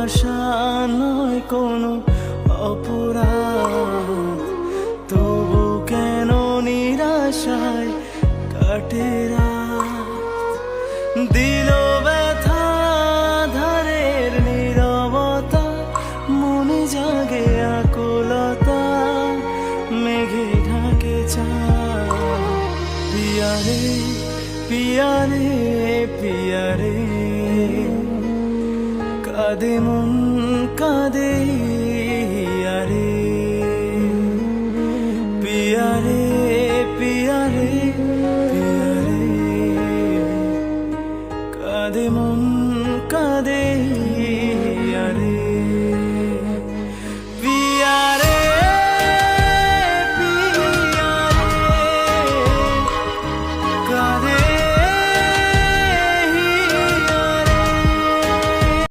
ভালোবাসা নয় কোনো অপরাধ, তবু কেন নিরাশায় কাটে রাত। দিল ব্যথা ধারের নীরবতা, মনে জাগে আকুলতা, মেঘে ঢাকে চাঁদ। পিয়ারে পিয়ারে পিয়ারে, কাঁদে মন কাঁদে